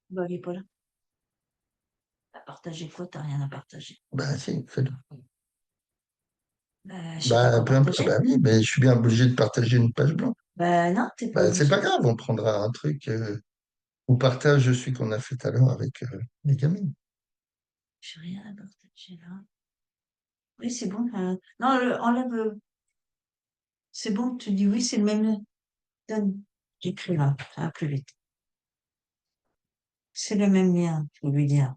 Bah, il est pas là. Tu partagé quoi? T'as rien à partager. Bah si, fais-le. Bah, je sais pas Bah, quoi partager. bah oui, mais je suis bien obligé de partager une page blanche. Bah, non, t'es pas Bah, c'est pas obligé. grave, on prendra un truc ou partage celui qu'on a fait tout à l'heure avec les gamines. J'ai rien à partager là. Oui, c'est bon. Non, enlève. C'est bon, tu dis oui, c'est le même. Donne. J'écris là, ça va plus vite. C'est le même lien, faut lui dire.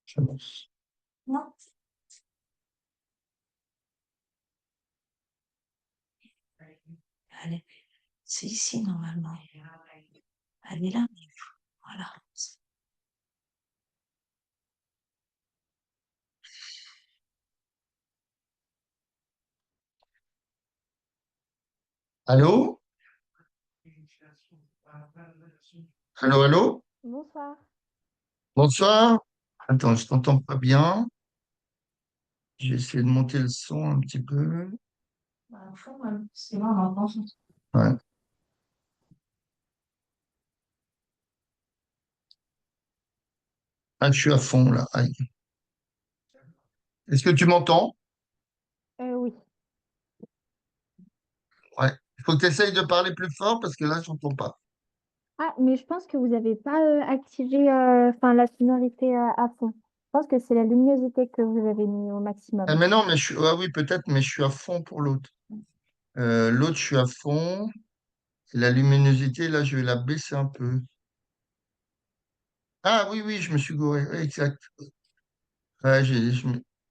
C'est bon. Non. Allez, c'est ici normalement. Elle est là. Voilà. Allô? Allô, allô? Bonsoir. Bonsoir. Attends, je t'entends pas bien. Je vais essayer de monter le son un petit peu. Bah, au fond, c'est bon, on entend. Ouais. Ah, je suis à fond là. Aïe. Est-ce que tu m'entends? Oui. Ouais. Il faut que tu essayes de parler plus fort parce que là, je n'entends pas. Ah, mais je pense que vous n'avez pas activé enfin, la sonorité à fond. Je pense que c'est la luminosité que vous avez mis au Ah, maximum. mais non, mais je suis. Ah oui, peut-être, mais je suis à fond pour l'autre. L'autre, je suis à fond. La luminosité, là, je vais la baisser un peu. Ah oui, oui, je me suis gouré. Oui, exact. Ouais,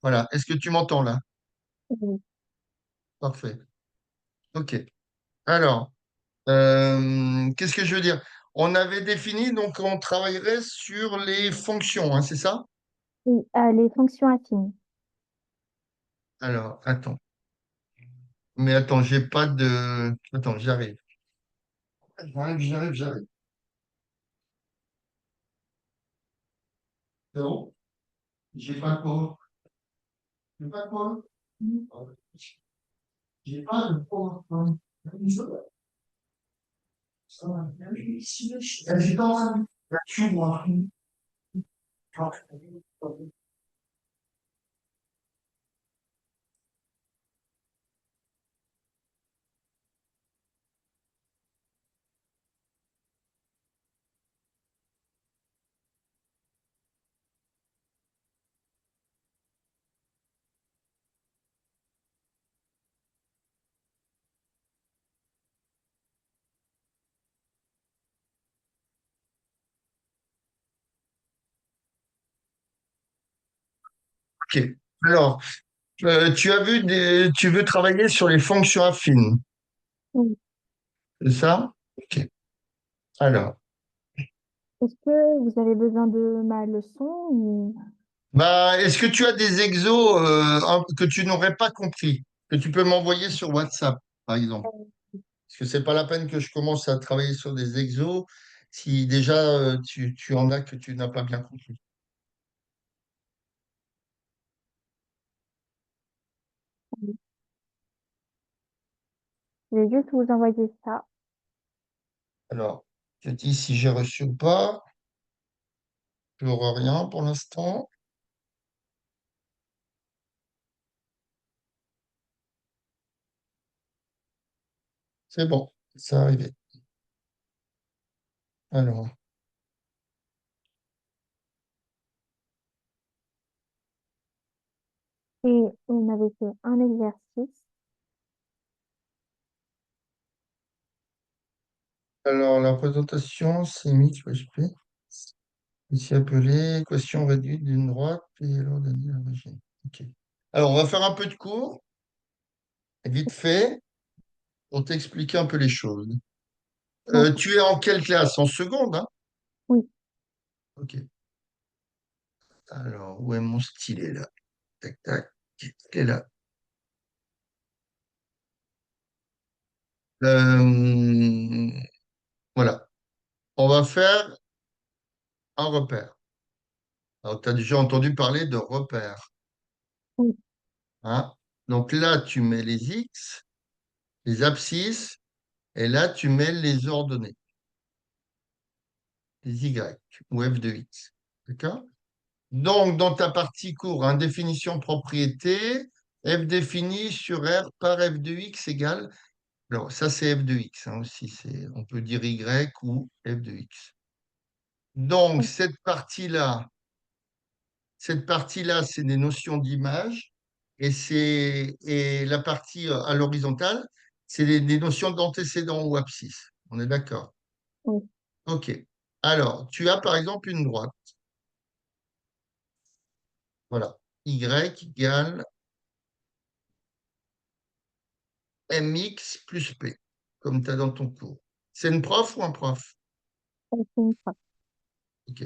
voilà. Est-ce que tu m'entends là? Oui. Parfait. OK. Alors, qu'est-ce que je veux dire? On avait défini, donc on travaillerait sur les fonctions, hein, c'est ça? Oui, les fonctions affines. Alors, attends. Mais attends, j'ai pas de. Attends, j'arrive. J'arrive. C'est bon? J'ai pas quoi? J'ai pas quoi? J'ai pas de PowerPoint. Ça va. J'ai pas là-dessus, moi. OK. Alors, tu veux travailler sur les fonctions affines, Oui. c'est ça? OK. Alors, Est-ce que vous avez besoin de ma leçon ou... bah, est-ce que tu as des exos que tu n'aurais pas compris, que tu peux m'envoyer sur WhatsApp, par exemple? Parce que c'est pas la peine que je commence à travailler sur des exos si déjà tu en as que tu n'as pas bien compris. Je vais juste vous envoyer ça. Alors, je dis si j'ai reçu ou pas. Je n'aurai rien pour l'instant. C'est bon, c'est arrivé. Alors, Et on avait fait un exercice. la présentation, c'est mix PHP. Ici appelé équation réduite d'une droite et alors donner l'origine. OK. Alors, on va faire un peu de cours, vite fait, pour t'expliquer un peu les choses. D'accord. Tu es en quelle classe? En seconde, hein? Oui. OK. Alors, où est mon stylet là? Tac, tac. Il est là. Euh, voilà. On va faire un repère. Alors, tu as déjà entendu parler de repère, Oui. hein? Donc là, tu mets les X, les abscisses, et là, tu mets les ordonnées. des y ou f de x. D'accord? Donc, dans ta partie cours, hein, définition propriété, f défini sur R par f de x égale. Alors, ça, c'est f de x hein, aussi. On peut dire y ou f de x. Donc, cette partie-là, c'est des notions d'image. Et la partie à l'horizontale, c'est des notions d'antécédent ou abscisse. On est d'accord? Oui. OK. Alors, tu as par exemple une droite. Voilà. Y égale mx plus p, comme tu as dans ton cours. C'est une prof ou un prof? C'est une fois. OK.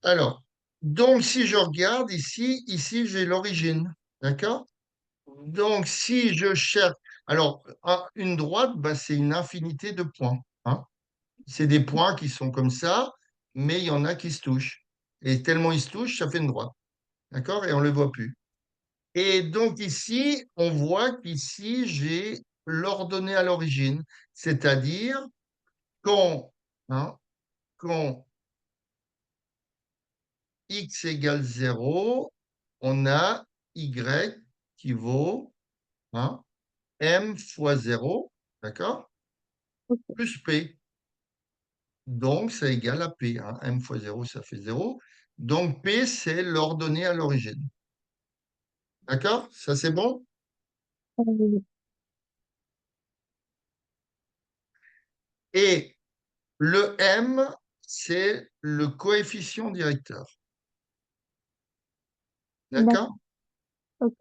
Alors, donc si je regarde ici j'ai l'origine. D'accord? Donc, si je cherche. Alors, une droite, bah, c'est une infinité de points. Hein. C'est des points qui sont comme ça, mais il y en a qui se touchent. Et tellement ils se touchent, ça fait une droite. D'accord? Et on ne le voit plus. Et donc ici, on voit qu'ici, j'ai l'ordonnée à l'origine. C'est-à-dire, quand, hein, quand x égale 0, on a y qui vaut hein, m fois 0, d'accord? Plus p. Donc, ça égale à p. Hein. M fois 0, ça fait 0. Donc, p, c'est l'ordonnée à l'origine. D'accord? Ça, c'est bon? Oui. Et le m, c'est le coefficient directeur. D'accord? D'accord. Ok.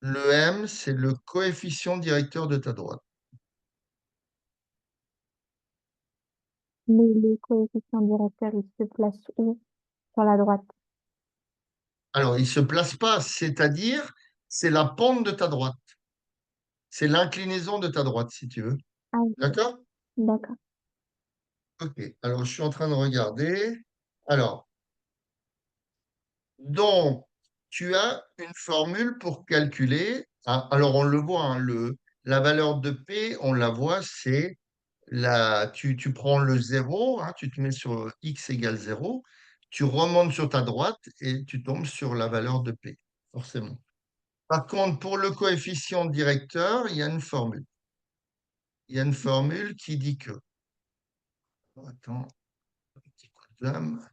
Le m, c'est le coefficient directeur de ta droite. Mais le coefficient directeur, il se place où? Sur la droite. Alors, il ne se place pas, c'est-à-dire, c'est la pente de ta droite. C'est l'inclinaison de ta droite, si tu veux. Ah, ok. D'accord? D'accord. OK. Alors, je suis en train de regarder. Alors, donc, tu as une formule pour calculer. Hein, alors, on le voit, hein, la valeur de P, on la voit, c'est tu prends le 0, hein, tu te mets sur x égale 0, tu remontes sur ta droite et tu tombes sur la valeur de P, forcément. Par contre, pour le coefficient directeur, il y a une formule. Il y a une formule qui dit que. Attends, un petit coup d'âme.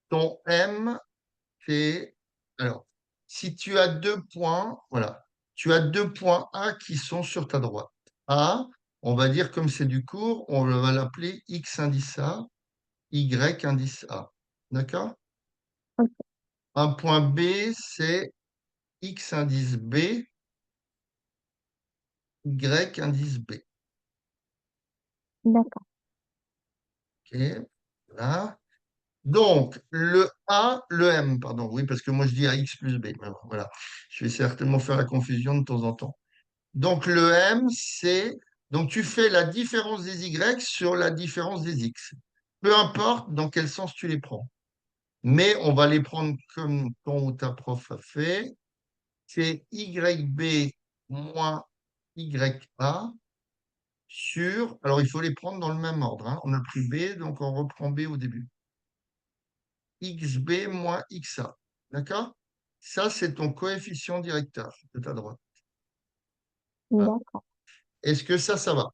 Ton M fait. Alors, si tu as deux points, voilà, tu as deux points A qui sont sur ta droite. A, on va dire comme c'est du cours, on va l'appeler X indice A, Y indice A. D'accord? Ok. Un point B, c'est X indice B, Y indice B. D'accord. OK? Voilà. Donc, le M, pardon, oui, parce que moi je dis AX plus B. Mais bon, voilà, je vais certainement faire la confusion de temps en temps. Donc, le M, c'est. Donc, tu fais la différence des Y sur la différence des X. Peu importe dans quel sens tu les prends. Mais on va les prendre comme ton ou ta prof a fait. C'est YB moins YA sur. Alors, il faut les prendre dans le même ordre. Hein. On a pris B, donc on reprend B au début. XB moins XA. D'accord? Ça, c'est ton coefficient directeur de ta droite. Voilà. D'accord. Est-ce que ça va?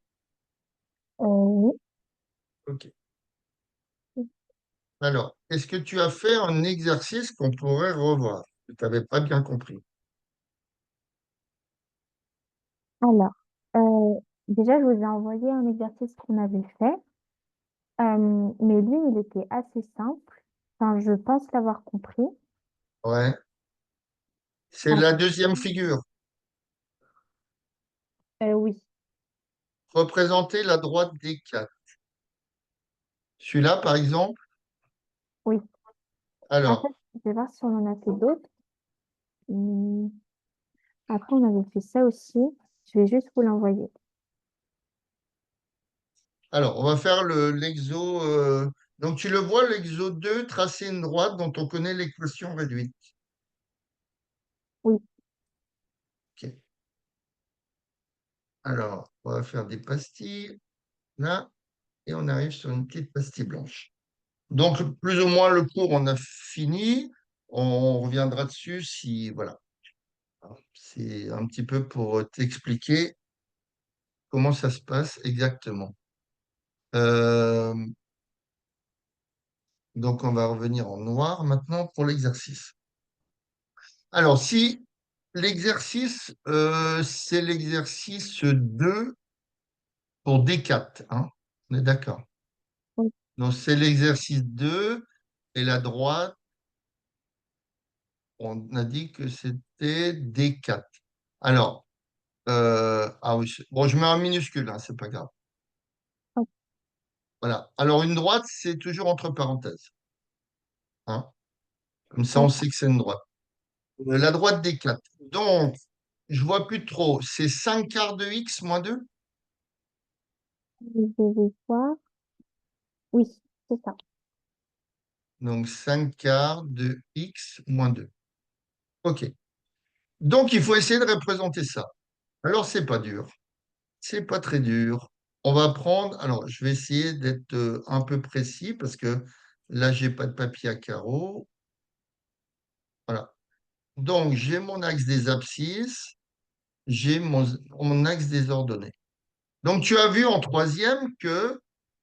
Oui. OK. Alors, est-ce que tu as fait un exercice qu'on pourrait revoir? Tu n'avais pas bien compris. Alors, déjà, je vous ai envoyé un exercice qu'on avait fait, mais lui, il était assez simple. Enfin, je pense l'avoir compris. Ouais. C'est Ah, la deuxième figure. oui, Représenter la droite des quatre. Celui-là, par exemple, oui. Après, alors, je vais voir si on en a fait d'autres. Hum, Après, on avait fait ça aussi. Je vais juste vous l'envoyer. on va faire l'exo. Donc, tu le vois, l'exo 2, tracer une droite dont on connaît l'équation réduite. Oui, OK. Alors, on va faire des pastilles, là, et on arrive sur une petite pastille blanche. Donc, plus ou moins, le cours, on a fini. On reviendra dessus si, voilà. C'est un petit peu pour t'expliquer comment ça se passe exactement. Euh, donc, on va revenir en noir maintenant pour l'exercice. Alors, si l'exercice, c'est l'exercice 2 pour D4, hein, on est d'accord. Oui. Donc, c'est l'exercice 2 et la droite, on a dit que c'était D4. Alors, ah oui, bon, je mets un minuscule, hein, c'est pas grave. Ok. Voilà. Alors, une droite, c'est toujours entre parenthèses, hein. Comme ça, on D'accord. sait que c'est une droite. La droite D4. Donc, je vois plus trop. C'est 5 quarts de X moins 2. Je vais voir. Oui, c'est ça. Donc, 5 quarts de X moins 2. OK. Donc, il faut essayer de représenter ça. Alors, c'est pas dur. C'est pas très dur. On va prendre. Alors, je vais essayer d'être un peu précis parce que là, j'ai pas de papier à carreaux. Voilà. Donc, j'ai mon axe des abscisses, j'ai mon axe des ordonnées. Donc, tu as vu en troisième que,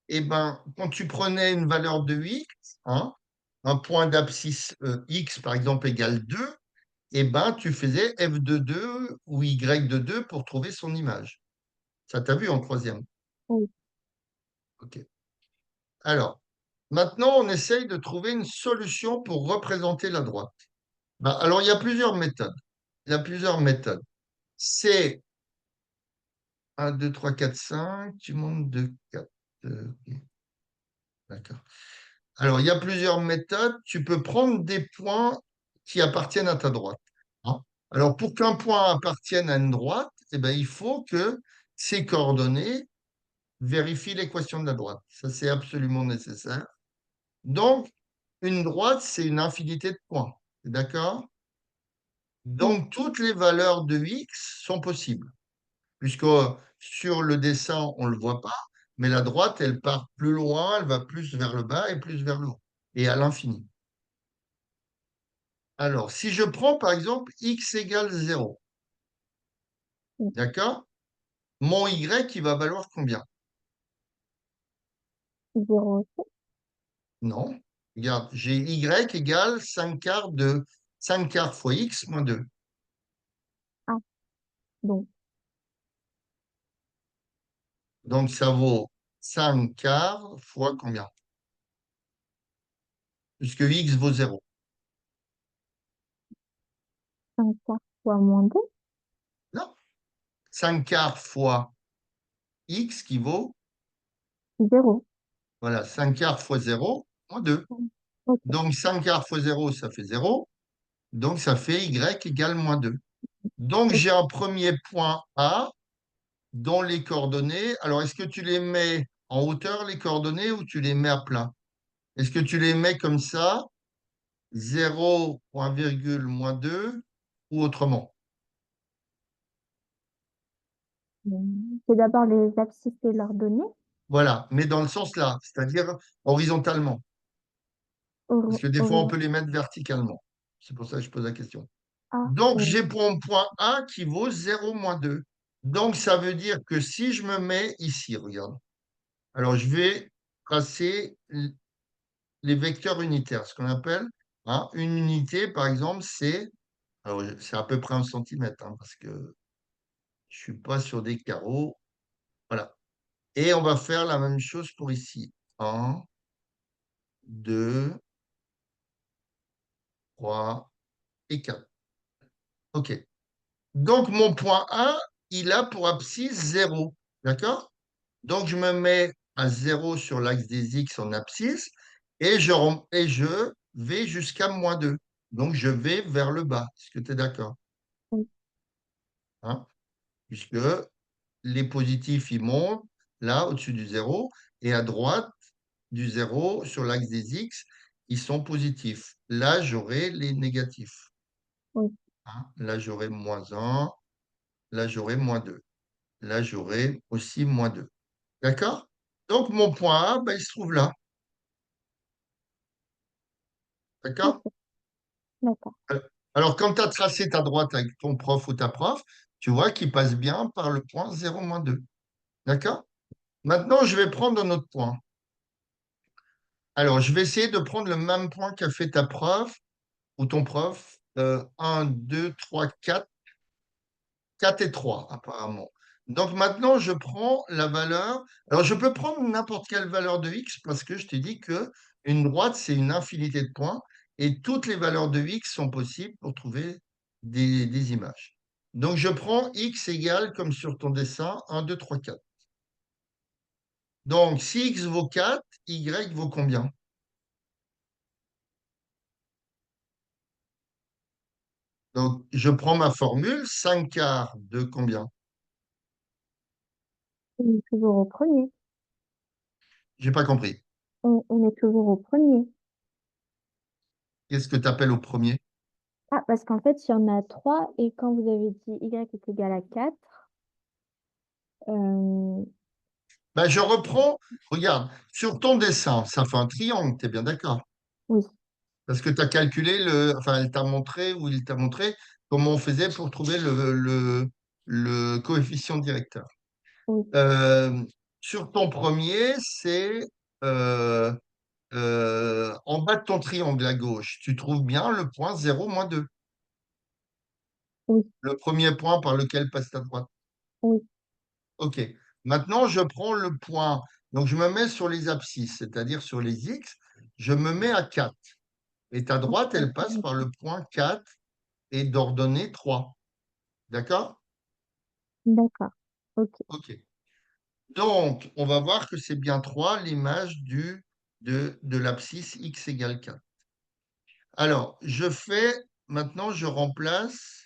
eh ben, quand tu prenais une valeur de x, hein, un point d'abscisse x, par exemple, égale 2, eh ben, tu faisais f de 2 ou y de 2 pour trouver son image. Ça t'a vu en troisième. Oui. OK. Alors, maintenant, on essaye de trouver une solution pour représenter la droite. Ben, alors, il y a plusieurs méthodes. Il y a plusieurs méthodes. C'est 1, 2, 3, 4, 5. Tu montes de 4. Ok. D'accord. Alors, il y a plusieurs méthodes. Tu peux prendre des points qui appartiennent à ta droite, hein. Alors, pour qu'un point appartienne à une droite, eh ben, il faut que ces coordonnées vérifient l'équation de la droite. Ça, c'est absolument nécessaire. Donc, une droite, c'est une infinité de points. D'accord? Oui. Donc, toutes les valeurs de x sont possibles, puisque sur le dessin, on ne le voit pas, mais la droite, elle part plus loin, elle va plus vers le bas et plus vers le haut, et à l'infini. Alors, si je prends par exemple x égale 0, Oui. d'accord? Mon y, il va valoir combien? 0. Non. Regarde, j'ai y égale 5 quarts de 5 quarts fois x moins 2. Ah, donc, Donc, ça vaut 5 quarts fois combien? Puisque x vaut 0. 5 quarts fois moins 2. Non. 5 quarts fois x qui vaut, 0. voilà, 5 quarts fois 0, moins 2. Ok. Donc, 5 quarts fois 0, ça fait 0. Donc, ça fait y égale moins 2. Donc, Ok. j'ai un premier point A dont les coordonnées. Alors, est-ce que tu les mets en hauteur, les coordonnées, ou tu les mets à plat? Est-ce que tu les mets comme ça, 0, point virgule, moins 2, ou autrement? C'est d'abord les abscisses et leurs données. Voilà, mais dans le sens là, c'est-à-dire horizontalement. Parce que des fois, on peut les mettre verticalement. C'est pour ça que je pose la question. Ah, Donc, j'ai pour mon point A qui vaut 0 moins 2. Donc, ça veut dire que si je me mets ici, regarde. Alors, je vais tracer les vecteurs unitaires, ce qu'on appelle, hein, une unité, par exemple, c'est à peu près 1 centimètre, hein, parce que je suis pas sur des carreaux. Voilà. Et on va faire la même chose pour ici. 1, 2, 3 et 4. OK. Donc, mon point A, il a pour abscisse 0. D'accord? Donc, je me mets à 0 sur l'axe des X en abscisse et je vais jusqu'à moins 2. Donc, je vais vers le bas. Est-ce que tu es d'accord? oui. Hein? Puisque les positifs, ils montent là, au-dessus du 0, et à droite du 0, sur l'axe des X, ils sont positifs. Là, j'aurai les négatifs, Oui. hein. Là, j'aurai moins 1, là, j'aurai moins 2. Là, j'aurai aussi moins 2. D'accord? Donc, mon point A, ben, il se trouve là. D'accord? Ok, d'accord. Alors, quand tu as tracé ta droite avec ton prof ou ta prof, tu vois qu'il passe bien par le point 0, moins 2. D'accord? Maintenant, je vais prendre un autre point. Alors, je vais essayer de prendre le même point qu'a fait ta prof ou ton prof. 1, 2, 3, 4. 4 et 3, apparemment. Donc maintenant, je prends la valeur. Alors, je peux prendre n'importe quelle valeur de x parce que je t'ai dit que une droite, c'est une infinité de points et toutes les valeurs de x sont possibles pour trouver des images. Donc, je prends x égale, comme sur ton dessin, 1, 2, 3, 4. Donc, si x vaut 4, y vaut combien? Donc, je prends ma formule, 5 quarts de combien? On est toujours au premier. J'ai pas compris. On est toujours au premier. Qu'est-ce que tu appelles au premier? Ah, parce qu'en fait, il y en a trois, et quand vous avez dit y est égal à 4, euh, Ben, je reprends, regarde, sur ton dessin, ça fait un triangle, tu es bien d'accord? oui, Parce que tu as calculé enfin, elle t'a montré ou il t'a montré comment on faisait pour trouver le coefficient directeur. oui, Euh, sur ton premier, c'est euh, en bas de ton triangle à gauche, tu trouves bien le point 0, moins 2, oui, le premier point par lequel passe ta droite. oui. OK. Maintenant, je prends le point. Donc, je me mets sur les abscisses, c'est-à-dire sur les x. Je me mets à 4. Et ta droite, elle passe par le point 4 et d'ordonnée 3. D'accord? D'accord. Ok. OK. Donc, on va voir que c'est bien 3 l'image de l'abscisse x égale 4. Alors, maintenant, je remplace.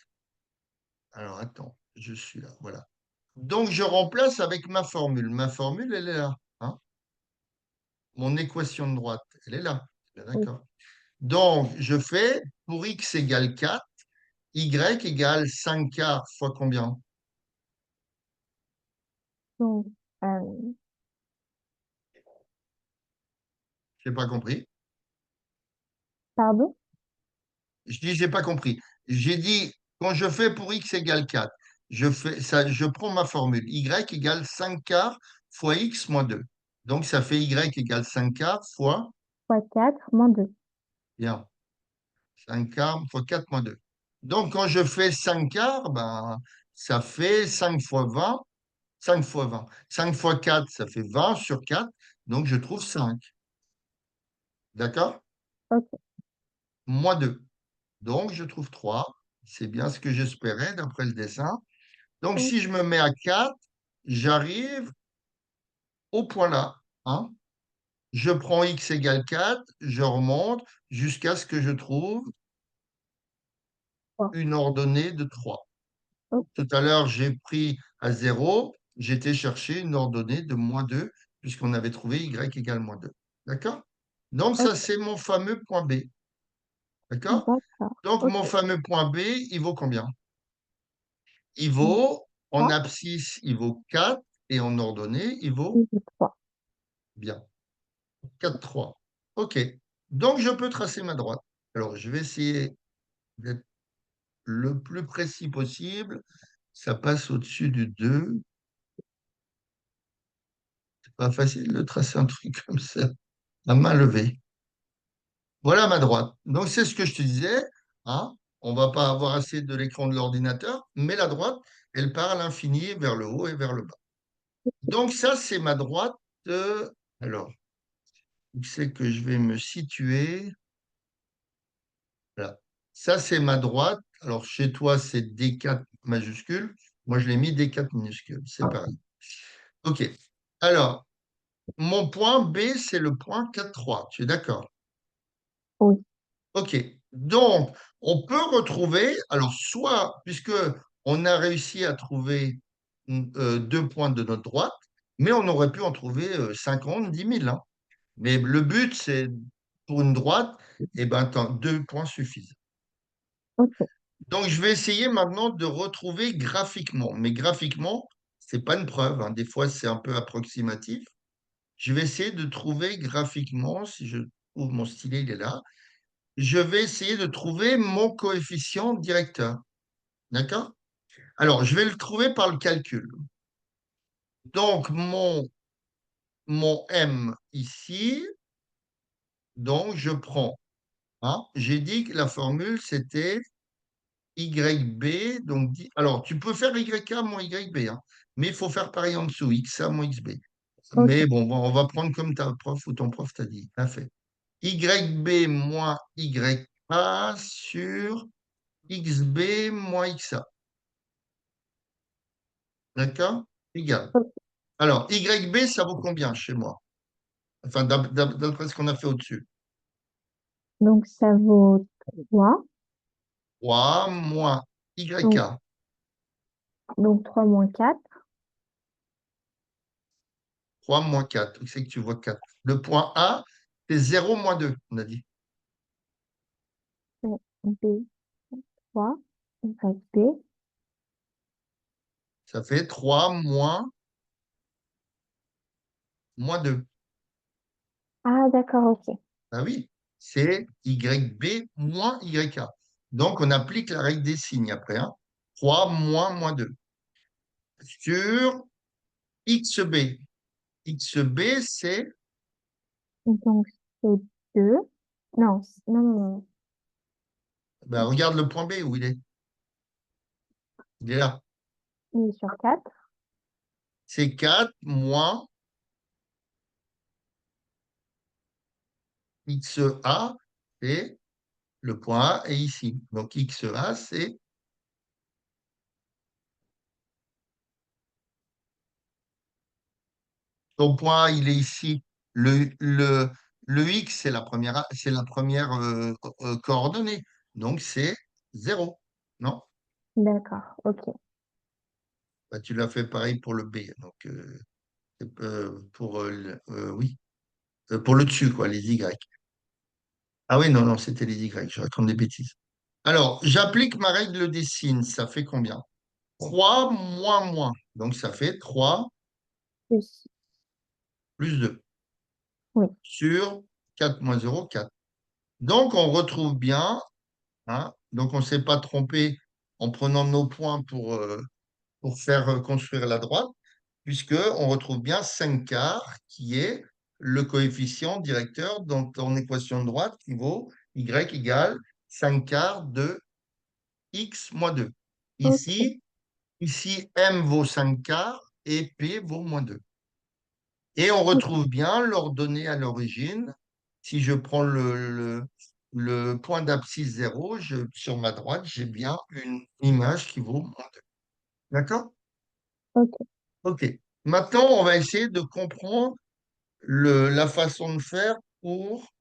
Alors, attends, je suis là, voilà. Donc, je remplace avec ma formule. Ma formule, elle est là, hein. Mon équation de droite, elle est là. Bien Oui. d'accord. Donc, je fais pour x égale 4, y égale 5 quarts fois combien? Donc, euh, Je n'ai pas compris. pardon? Je dis, j'ai pas compris. J'ai dit, quand je fais pour x égale 4, je prends ma formule. Y égale 5 quarts fois x moins 2. Donc, ça fait y égale 5 quarts fois, Fois 4 moins 2. bien, 5 quarts fois 4 moins 2. Donc, quand je fais 5 quarts, ben, ça fait 5 fois 20. 5 fois 20. 5 fois 4, ça fait 20 sur 4. Donc, je trouve 5. D'accord? Ok. Moins 2. Donc, je trouve 3. C'est bien ce que j'espérais d'après le dessin. Donc, Oui. si je me mets à 4, j'arrive au point là, hein. Je prends x égale 4, je remonte jusqu'à ce que je trouve Trois. une ordonnée de 3. Ok. Tout à l'heure, j'ai pris à 0, j'étais chercher une ordonnée de moins 2, puisqu'on avait trouvé y égale moins 2. D'accord? Donc, ça, Ok. c'est mon fameux point B. D'accord? D'accord. Donc, Ok. mon fameux point B, il vaut combien? Il Donc, vaut, en 3. abscisse, il vaut 4, et en ordonnée, il vaut, Et 3. bien, 4, 3. OK. Donc, je peux tracer ma droite. Alors, je vais essayer d'être le plus précis possible. Ça passe au-dessus du 2. C'est pas facile de tracer un truc comme ça, à main levée. Voilà ma droite. Donc, c'est ce que je te disais, hein. On va pas avoir assez de l'écran de l'ordinateur, mais la droite, elle part à l'infini vers le haut et vers le bas. Donc, ça, c'est ma droite. Alors, où c'est que je vais me situer? Voilà. Ça, c'est ma droite. Alors, chez toi, c'est D4 majuscule. Moi, je l'ai mis D4 minuscule. C'est pareil. OK. Alors, mon point B, c'est le point 4, 3. Tu es d'accord? Oui. OK. Donc, on peut retrouver, alors soit, puisque on a réussi à trouver 2 points de notre droite, mais on aurait pu en trouver 50, 10 000, hein. Mais le but, c'est pour une droite, eh ben, 2 points suffisent. Ok. Donc, je vais essayer maintenant de retrouver graphiquement. Mais graphiquement, c'est pas une preuve, hein. Des fois, c'est un peu approximatif. Je vais essayer de trouver graphiquement, si je trouve mon stylet, il est là. Je vais essayer de trouver mon coefficient directeur. D'accord? Alors, je vais le trouver par le calcul. Donc, mon M ici, donc je prends, hein, j'ai dit que la formule, c'était YB. Donc, alors, tu peux faire YK moins YB, hein, mais il faut faire pareil en dessous, XA moins XB. Ok. Mais bon, on va prendre comme ta prof ou ton prof t'a dit. T'as fait. YB moins YA sur XB moins XA. D'accord? Égal. Ok. Alors, YB, ça vaut combien chez moi? Enfin, d'après ce qu'on a fait au-dessus. Donc, ça vaut 3. 3 moins Donc, YK. 3 moins 4. 3 moins 4. Où c'est que tu vois 4? Le point A, c'est 0 moins 2, on a dit. B, 3. B. Ça fait 3 moins 2. Ah, d'accord, ok. Ah oui, c'est YB moins YK. Donc, on applique la règle des signes après, hein. 3 moins 2. Sur XB. XB, c'est, Donc, c'est 2. Non, non, non, non. ben, regarde le point B où il est. Il est là. Il est sur 4. C'est 4 moins XA, c'est le point A est ici. Donc, XA, c'est ton point A, il est ici. Le X, c'est la première coordonnée. Donc, c'est 0. Non? D'accord, ok. Bah, tu l'as fait pareil pour le B. Donc, oui, pour le dessus, quoi, les Y. Ah oui, non, non, c'était les Y. Je raconte des bêtises. Alors, j'applique ma règle des signes. Ça fait combien? 3 moins. Donc, ça fait 3 Plus. plus 2 Oui. sur 4 moins 0, 4. Donc, on retrouve bien, hein, donc on ne s'est pas trompé en prenant nos points pour faire construire la droite, puisqu'on retrouve bien 5 quarts, qui est le coefficient directeur dans ton équation de droite qui vaut y égale 5 quarts de x moins 2. Ok. Ici, m vaut 5 quarts et p vaut moins 2. Et on Ok. retrouve bien l'ordonnée à l'origine. Si je prends le point d'abscisse 0, sur ma droite, j'ai bien une image qui vaut moins 2. D'accord? Ok. OK. Maintenant, on va essayer de comprendre la façon de faire pour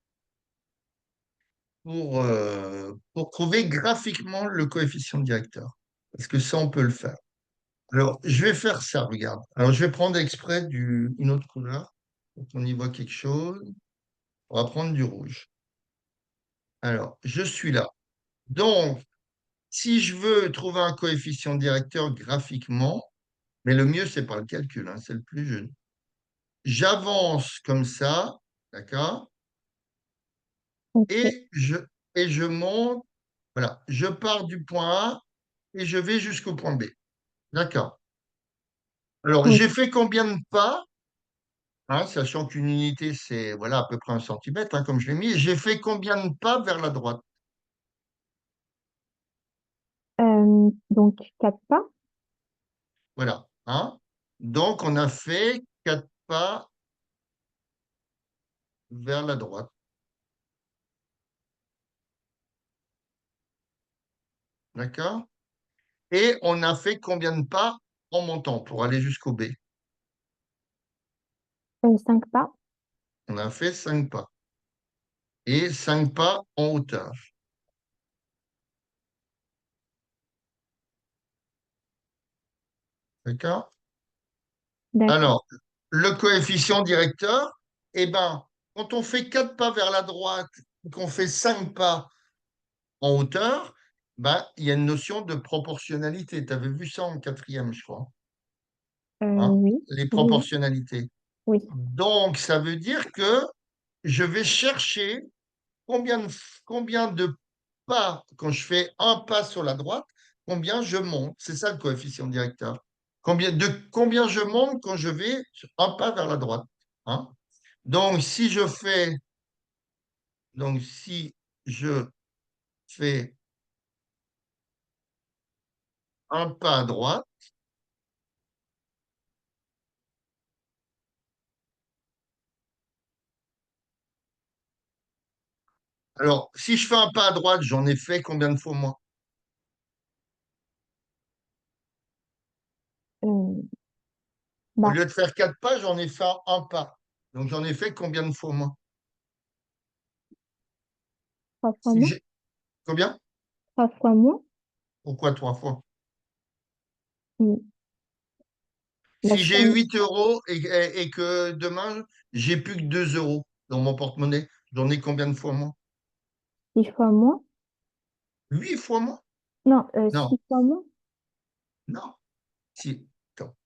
trouver graphiquement le coefficient directeur. Parce que ça, on peut le faire. Alors, je vais faire ça, regarde. Alors, je vais prendre exprès une autre couleur pour qu'on y voit quelque chose. On va prendre du rouge. Alors, je suis là. Donc, si je veux trouver un coefficient directeur graphiquement, mais le mieux, c'est pas le calcul, hein, c'est le plus jeune. J'avance comme ça, d'accord? Ok. Et je monte, voilà, je pars du point A et je vais jusqu'au point B. D'accord. Alors, Oui. j'ai fait combien de pas, hein, sachant qu'une unité, c'est voilà, à peu près 1 centimètre, hein, comme je l'ai mis. J'ai fait combien de pas vers la droite? Donc, 4 pas. Voilà. Hein. Donc, on a fait 4 pas vers la droite. D'accord? Et on a fait combien de pas en montant pour aller jusqu'au B? 5 pas. On a fait 5 pas. Et 5 pas en hauteur. D'accord? D'accord. Alors, le coefficient directeur, eh ben, quand on fait 4 pas vers la droite et qu'on fait 5 pas en hauteur, ben, il y a une notion de proportionnalité. Tu avais vu ça en quatrième, je crois. hein, Oui, les oui, proportionnalités. oui. Donc, ça veut dire que je vais chercher combien de pas, quand je fais un pas sur la droite, combien je monte. C'est ça le coefficient directeur. Combien je monte quand je vais un pas vers la droite. Hein. Donc, si je fais un pas à droite, alors, si je fais un pas à droite, j'en ai fait combien de fois moins? Euh, Au bah, lieu de faire 4 pas, j'en ai fait un pas. Donc, j'en ai fait combien de fois moins? 3 fois Si moins, j'ai... Combien? 3 fois moins. Pourquoi 3 fois? Mm. Bah, Si je j'ai fais 8 euros et que demain, j'ai plus que 2 euros dans mon porte-monnaie, j'en ai combien de fois moins? 6 fois moins. 8 fois moins? Non, Non, 6 fois moins. non. Si, attends,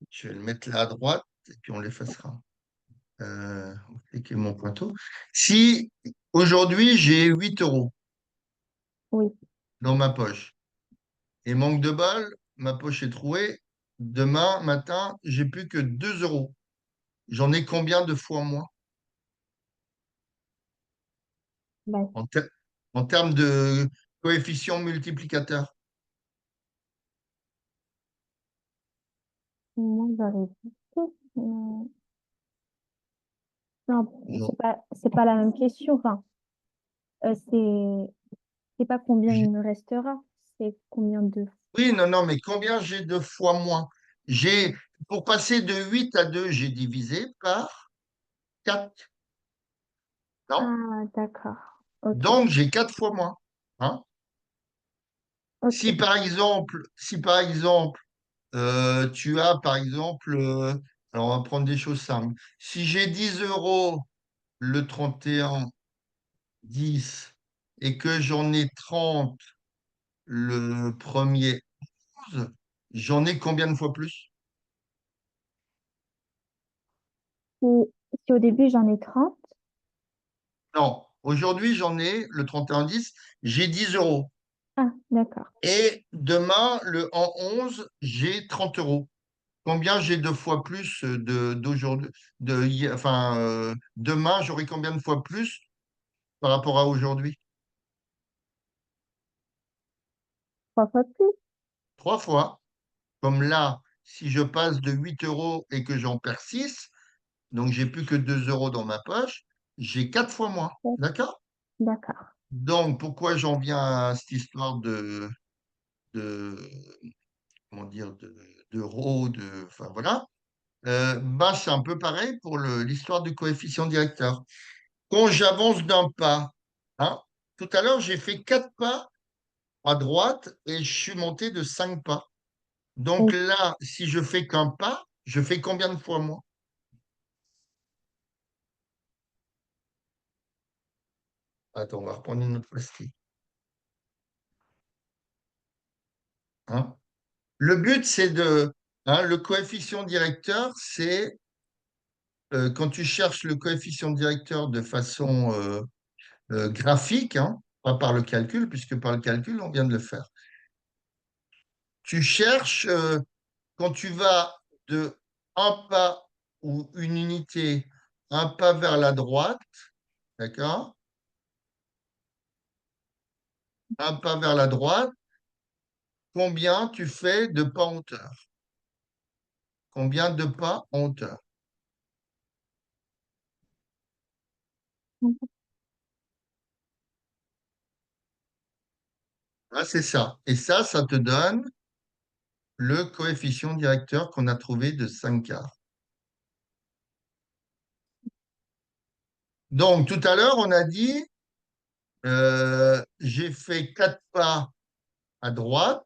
je vais le mettre là à droite et puis on l'effacera. On va cliquer mon pointeau. Si aujourd'hui, j'ai 8 euros Oui, dans ma poche et manque de bol, ma poche est trouée, demain matin, j'ai plus que 2 euros. J'en ai combien de fois moins bah, en, ter- en termes de coefficient multiplicateur? moi, j'aurais dit. Non, Non. c'est pas la même question. Enfin, c'est pas combien il me restera, c'est combien de. Oui, non, non, mais combien j'ai de fois moins? Pour passer de 8 à 2, j'ai divisé par 4. Non? Ah, d'accord. Ok, Donc, j'ai 4 fois moins. Hein. Si ok. par exemple, si par exemple, tu as par exemple, alors on va prendre des choses simples. Si j'ai 10 euros le 31/10 et que j'en ai 30 le premier 11, j'en ai combien de fois plus? Si, si au début j'en ai 30. Non, aujourd'hui j'en ai le 31/10, j'ai 10 euros. Ah, d'accord. Et demain, le en 11, j'ai 30 euros. Combien j'ai de fois plus d'aujourd'hui, demain, j'aurai combien de fois plus par rapport à aujourd'hui? 3 fois plus. 3 fois. Comme là, si je passe de 8 euros et que j'en perds 6, donc j'ai plus que 2 euros dans ma poche, j'ai 4 fois moins. D'accord? D'accord. Donc, pourquoi j'en viens à cette histoire de comment dire, d'euros, enfin voilà. Bah, c'est un peu pareil pour l'histoire du coefficient directeur. Quand j'avance d'un pas, hein, tout à l'heure, j'ai fait 4 pas à droite et je suis monté de 5 pas. Donc Oui. là, si je fais qu'un pas, je fais combien de fois moins? Attends, on va reprendre une autre pastille. Hein. Le but, le coefficient directeur, c'est quand tu cherches le coefficient directeur de façon graphique, hein, pas par le calcul, puisque par le calcul, on vient de le faire. Tu cherches, quand tu vas de un pas ou une unité, un pas vers la droite, d'accord? Un pas vers la droite, combien tu fais de pas en hauteur? Combien de pas en hauteur? Ah, c'est ça. Et ça te donne le coefficient directeur qu'on a trouvé de 5 quarts. Donc, tout à l'heure, on a dit, j'ai fait 4 pas à droite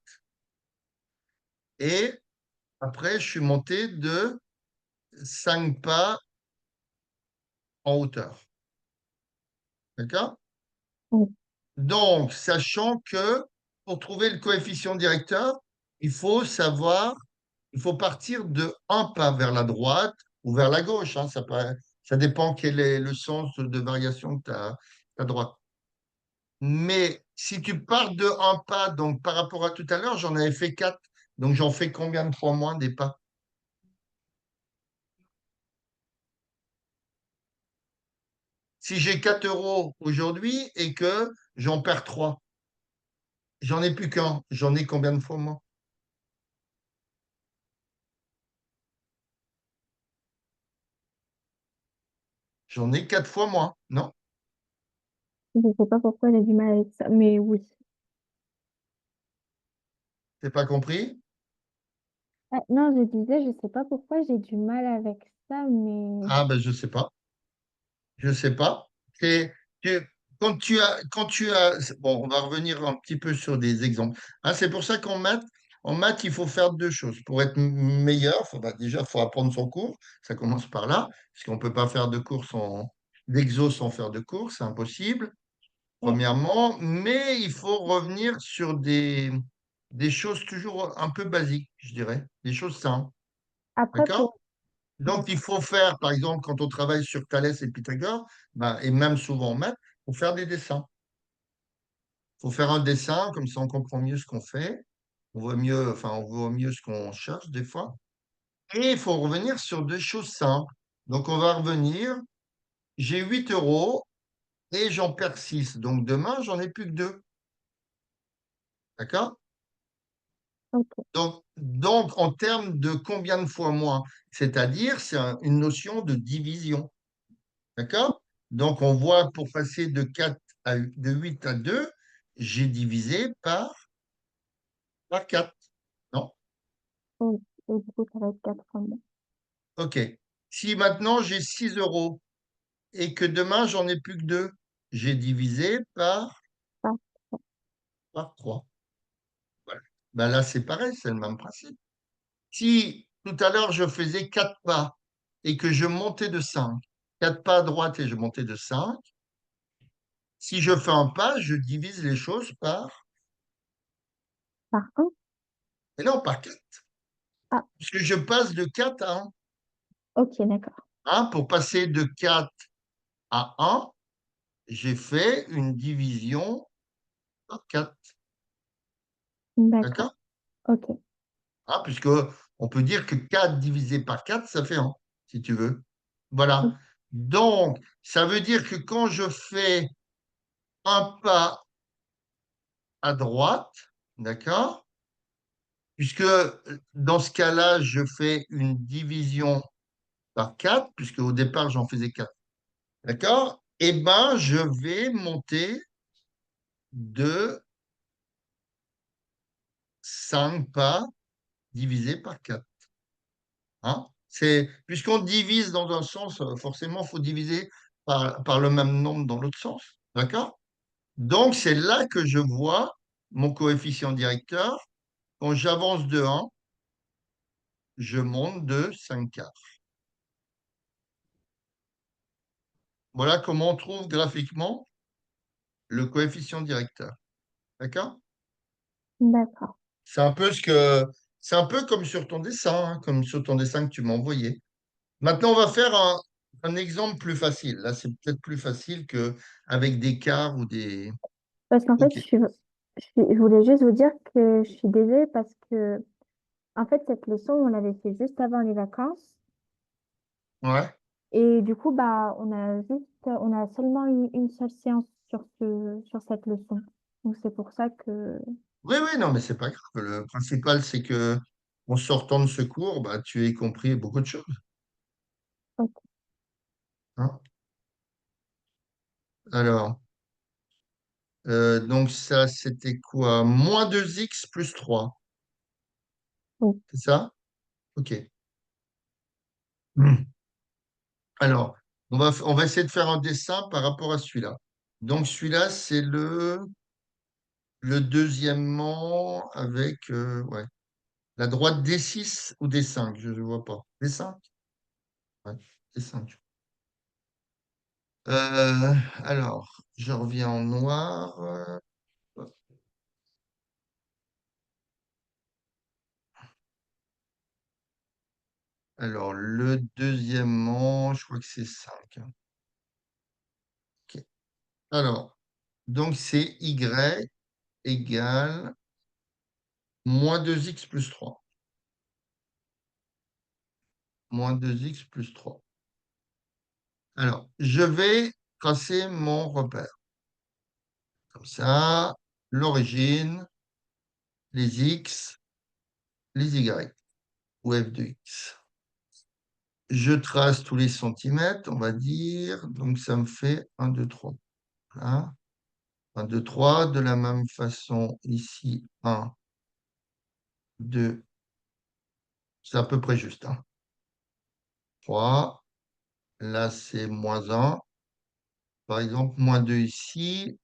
et après, je suis monté de 5 pas en hauteur. D'accord? Oui. Donc, sachant que pour trouver le coefficient directeur, il faut savoir il faut partir de un pas vers la droite ou vers la gauche, hein, ça dépend quel est le sens de variation que tu as à droite. Mais si tu pars de un pas, donc par rapport à tout à l'heure, j'en avais fait 4. Donc j'en fais combien de fois moins des pas? Si j'ai 4 euros aujourd'hui et que j'en perds 3, j'en ai plus qu'un. J'en ai combien de fois moins? J'en ai 4 fois moins, non? Je sais pas pourquoi j'ai du mal avec ça, mais oui. T'as pas compris? Ah, non, je disais, je sais pas pourquoi j'ai du mal avec ça, mais Ah ben je sais pas. Je sais pas. C'est tu- quand tu as bon, on va revenir un petit peu sur des exemples. Hein, c'est pour ça en maths, il faut faire deux choses. Pour être meilleur, déjà, faut apprendre son cours. Ça commence par là, parce qu'on peut pas faire de cours d'exo sans faire de cours, c'est impossible, ouais. premièrement. Mais il faut revenir sur des choses toujours un peu basiques, je dirais, des choses simples. Après, D'accord? pour... Donc, il D'accord. faut faire, par exemple, quand on travaille sur Thalès et Pythagore, ben, et même souvent en maths, il faut faire des dessins. Il faut faire un dessin, comme ça on comprend mieux ce qu'on fait, on voit mieux, enfin, on voit mieux ce qu'on cherche des fois. Et il faut revenir sur deux choses simples. Donc, on va revenir, j'ai 8 euros et j'en perds 6. Donc, demain, j'en ai plus que 2. D'accord? Ok. Donc, en termes de combien de fois moins, c'est-à-dire, c'est une notion de division. D'accord? Donc, on voit pour passer de 8 à 2, j'ai divisé par 4. Non? Oui. Et du coup, ça va être 4 fois moins. OK. Si maintenant j'ai 6 euros et que demain j'en ai plus que 2, j'ai divisé Ah, par 3. Voilà. Ben là, c'est pareil, c'est le même principe. Si tout à l'heure je faisais 4 pas et que je montais de 5, 4 pas à droite et je montais de 5, si je fais un pas, je divise les choses par un. et non, par 4, Ah, puisque je passe de 4 à 1. ok, d'accord. Pour passer de 4 à 1, j'ai fait une division par 4. D'accord. D'accord? Ok. Puisque on peut dire que 4 divisé par 4, ça fait 1, si tu veux. Voilà. Donc, ça veut dire que quand je fais un pas à droite, d'accord? Puisque dans ce cas-là, je fais une division par 4, puisque au départ, j'en faisais 4. D'accord? Eh bien, je vais monter de 5 pas divisé par 4. Hein? Puisqu'on divise dans un sens, forcément, il faut diviser par le même nombre dans l'autre sens. D'accord? Donc, c'est là que je vois mon coefficient directeur. Quand j'avance de 1, je monte de 5 quarts. Voilà comment on trouve graphiquement le coefficient directeur. D'accord? D'accord. C'est un peu comme sur ton dessin, hein, comme sur ton dessin que tu m'as envoyé. Maintenant, on va faire un exemple plus facile. Là, c'est peut-être plus facile qu'avec des quarts ou des. Parce qu'en fait, OK. je voulais juste vous dire que je suis désolée parce que, en fait, cette leçon, on l'avait fait juste avant les vacances. Ouais. Et du coup, bah, on a seulement eu une seule séance sur cette leçon. Donc, c'est pour ça que, Oui, oui, non, mais c'est pas grave. Le principal, c'est que en sortant de ce cours, bah, tu aies compris beaucoup de choses. ok, Hein. Alors, donc ça, c'était quoi? Moins 2x plus 3. oui, C'est ça? OK. Hmm. Alors, on va essayer de faire un dessin par rapport à celui-là. Donc, celui-là, c'est le deuxièmement avec ouais, la droite D6 ou D5, je ne vois pas. D5? Ouais, D5. Alors, je reviens en noir. Alors, le deuxièmement, je crois que c'est 5. OK. Alors, donc c'est y égale moins 2x plus 3. Moins 2x plus 3. Alors, je vais tracer mon repère. Comme ça, l'origine, les x, les y, ou f de x. Je trace tous les centimètres, on va dire. Donc, ça me fait 1, 2, 3. Voilà. 1, 2, 3. De la même façon, ici, 1, 2. C'est à peu près juste. 3. Là, c'est moins 1. Par exemple, moins 2 ici.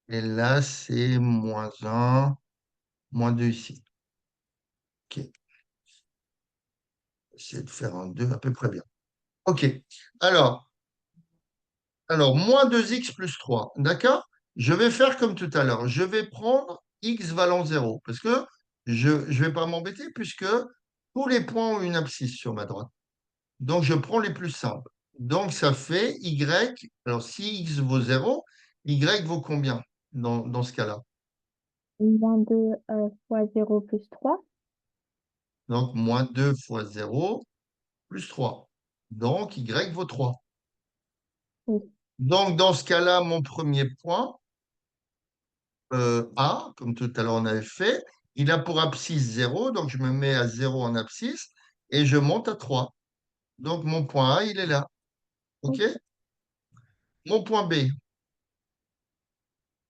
Et là, c'est moins 1, moins 2 ici. OK. Essayer de faire un 2 à peu près bien. OK. Alors, moins 2x plus 3. D'accord? Je vais faire comme tout à l'heure. Je vais prendre x valant 0. Parce que je ne vais pas m'embêter puisque tous les points ont une abscisse sur ma droite. Donc, je prends les plus simples. Donc, ça fait y. Alors, si x vaut 0, y vaut combien dans ce cas-là? Moins 2 fois 0 plus 3. Donc, moins 2 fois 0 plus 3. Donc, y vaut 3. Oui. Donc, dans ce cas-là, mon premier point, A, comme tout à l'heure on avait fait, il a pour abscisse 0, donc je me mets à 0 en abscisse et je monte à 3. Donc, mon point A, il est là. OK? Ok. Mon point B.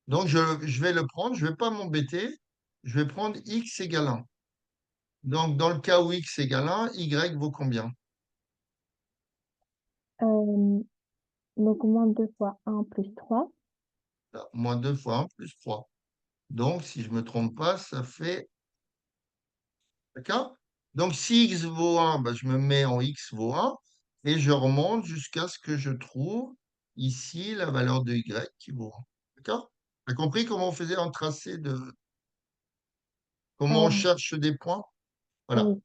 Donc, je vais le prendre, je ne vais pas m'embêter. Je vais prendre x égale 1. Donc, dans le cas où x égale 1, y vaut combien? Euh, donc, moins 2 fois 1 plus 3. Là, moins 2 fois 1 plus 3. Donc, si je ne me trompe pas, ça fait. D'accord? Donc, si x vaut 1, ben, je me mets en x vaut 1 et je remonte jusqu'à ce que je trouve ici la valeur de y qui vaut 1. D'accord? Tu as compris comment on faisait un tracé de. Comment on Euh, cherche des points? Voilà. oui.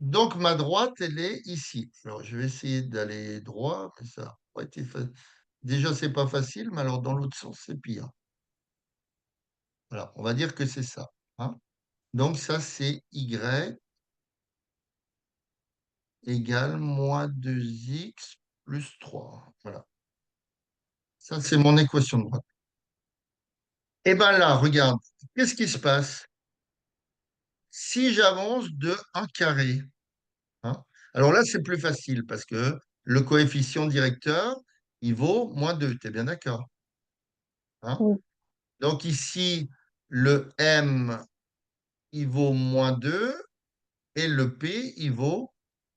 Donc, ma droite, elle est ici. Alors, je vais essayer d'aller droit, mais ça n'a pas été facile. Déjà, c'est pas facile, mais alors dans l'autre sens, c'est pire. Voilà, on va dire que c'est ça. Hein. Donc, ça, c'est y égale moins 2x plus 3. Voilà. Ça, c'est mon équation de droite. Et bien là, regarde, qu'est-ce qui se passe? Si j'avance de 1 carré, hein, alors là, c'est plus facile parce que le coefficient directeur, il vaut moins 2. Tu es bien d'accord? Hein? Oui. Donc ici, le m, il vaut moins 2 et le p, il vaut,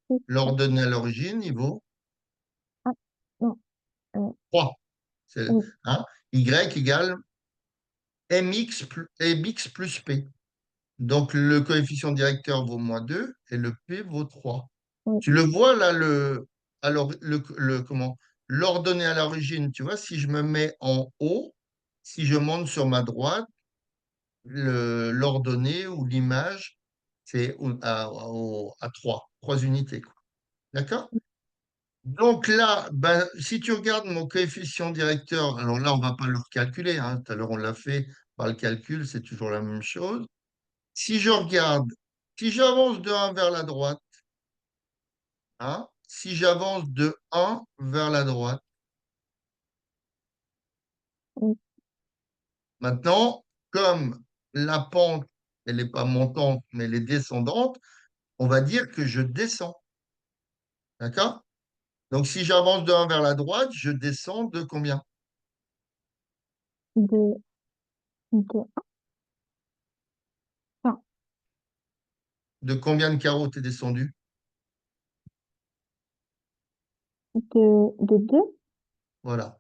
Plus 3. l'ordonnée à l'origine, il vaut Ah, non. 3. Oui. Hein? Y égale mx plus p. Donc, le coefficient directeur vaut moins 2 et le P vaut 3. Oui. Tu le vois là, alors, comment? L'ordonnée à l'origine, tu vois, si je me mets en haut, si je monte sur ma droite, l'ordonnée ou l'image, c'est à 3 unités, quoi. D'accord? Donc là, ben, si tu regardes mon coefficient directeur, alors là, on ne va pas le recalculer, hein, tout à l'heure on l'a fait par le calcul, c'est toujours la même chose. Si je regarde, si j'avance de 1 vers la droite, hein, si j'avance de 1 vers la droite, Oui. maintenant, comme la pente, elle n'est pas montante, mais elle est descendante, on va dire que je descends. D'accord? Donc, si j'avance de 1 vers la droite, je descends de combien? De, de, enfin, De combien de carreaux t'es descendu? de 2. Voilà.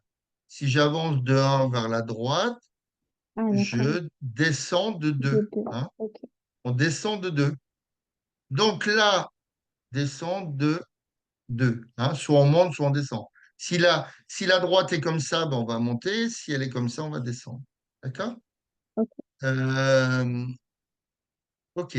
Si j'avance de 1 vers la droite, Ah, d'accord. je descends de 2. De 2. Hein? Ok. On descend de 2. Donc là, descend de 2. Hein, soit on monte, soit on descend. Si la droite est comme ça, ben on va monter. Si elle est comme ça, on va descendre. D'accord? Ok. Euh, OK.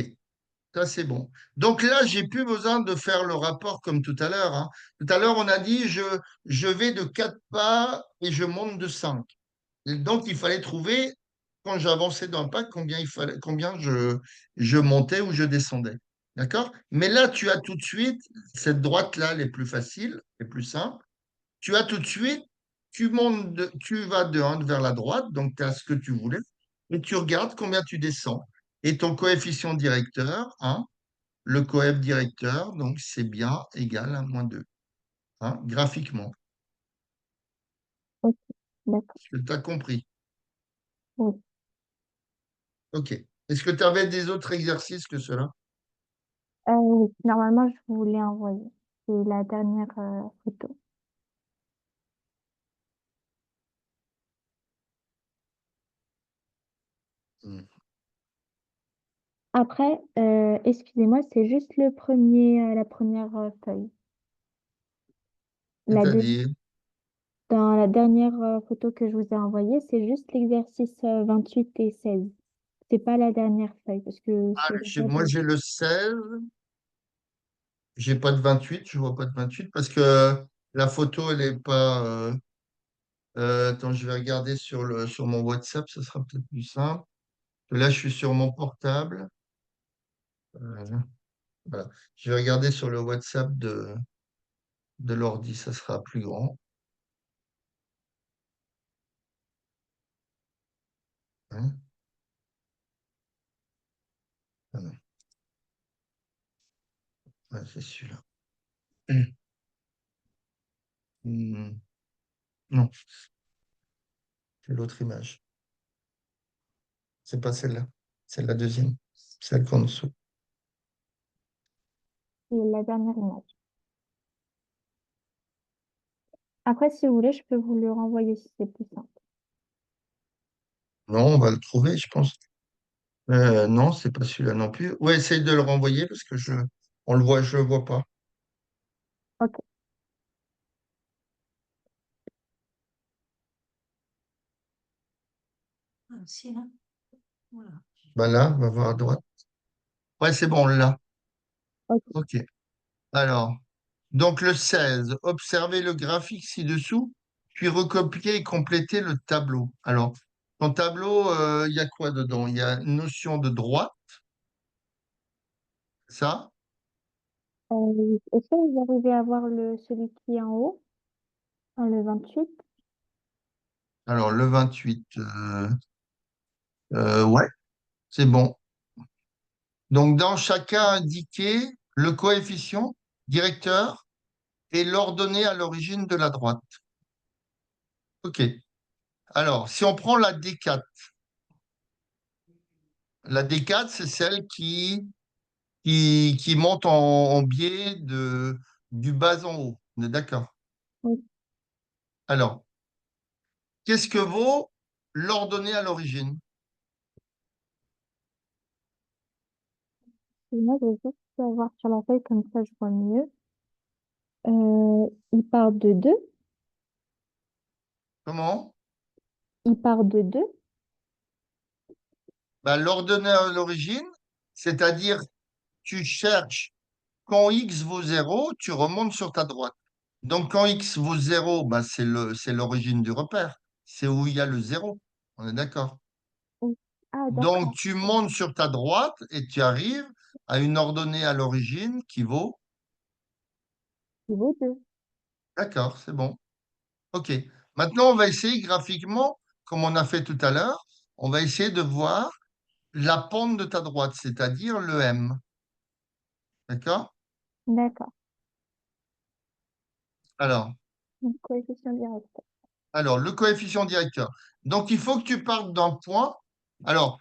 Ça, c'est bon. Donc là, j'ai plus besoin de faire le rapport comme tout à l'heure, hein. Tout à l'heure, on a dit je vais de 4 pas et je monte de 5. Et donc, il fallait trouver, quand j'avançais d'un pas, combien je montais ou je descendais. D'accord? Mais là, tu as tout de suite, cette droite-là, les plus faciles, les plus simples. Tu as tout de suite, tu vas de 1 vers la droite, donc tu as ce que tu voulais, et tu regardes combien tu descends. Et ton coefficient directeur, hein, le coef directeur, donc c'est bien égal à -2, hein, graphiquement. Ok, d'accord. Est-ce que tu as compris? Oui. OK. Est-ce que tu avais des autres exercices que cela? Oui, normalement, je vous l'ai envoyé. C'est la dernière photo. Hmm. Après, excusez-moi, c'est juste le premier, la première feuille. La deux- C'est-à-dire, Dans la dernière photo que je vous ai envoyée, c'est juste l'exercice 28 et 16. C'est pas la dernière feuille parce que c'est pas moi de... j'ai le 16, j'ai pas de 28, je vois pas de 28 parce que la photo elle est pas. Attends, je vais regarder sur mon WhatsApp, ça sera peut-être plus simple. Là, je suis sur mon portable. Euh, voilà. Je vais regarder sur le WhatsApp de l'ordi, ça sera plus grand. Hein. Ah non, ouais, c'est celui-là. Hmm. Non, c'est l'autre image. C'est pas celle-là. C'est la deuxième. Celle qu'en dessous. C'est la dernière image. Après, si vous voulez, je peux vous le renvoyer si c'est plus simple. Non, on va le trouver, je pense. Non, c'est pas celui-là non plus. Ouais, essaye de le renvoyer parce que je le vois pas. Ok. Ah, si, là. Voilà. Bah là, on va voir à droite. Ouais, c'est bon, là. Ok. OK. Alors, donc le 16, observez le graphique ci-dessous, puis recopier et compléter le tableau. Alors, ton tableau, il y a quoi dedans? Il y a une notion de droite, ça. Est-ce que vous arrivez à voir celui qui est en haut, dans le 28? Alors, le 28, ouais, c'est bon. Donc, dans chacun, indiquer le coefficient directeur et l'ordonnée à l'origine de la droite. OK. Alors, si on prend la D4, c'est celle qui monte en biais du bas en haut. On est d'accord? Oui. Alors, qu'est-ce que vaut l'ordonnée à l'origine? Et moi, je vais juste voir sur la feuille, comme ça, je vois mieux. Il part de 2. Comment? Il part de 2. Ben, l'ordonnée à l'origine, c'est-à-dire tu cherches quand x vaut 0, tu remontes sur ta droite. Donc, quand x vaut 0, ben, c'est l'origine du repère. C'est où il y a le 0. On est d'accord? Ah, Donc, d'accord. tu montes sur ta droite et tu arrives à une ordonnée à l'origine qui vaut. Il vaut 2. D'accord, c'est bon. OK. Maintenant, on va essayer graphiquement, comme on a fait tout à l'heure, on va essayer de voir la pente de ta droite, c'est-à-dire le M. D'accord? D'accord. Alors, Donc, coefficient direct. le coefficient directeur. Donc, il faut que tu partes d'un point. Alors,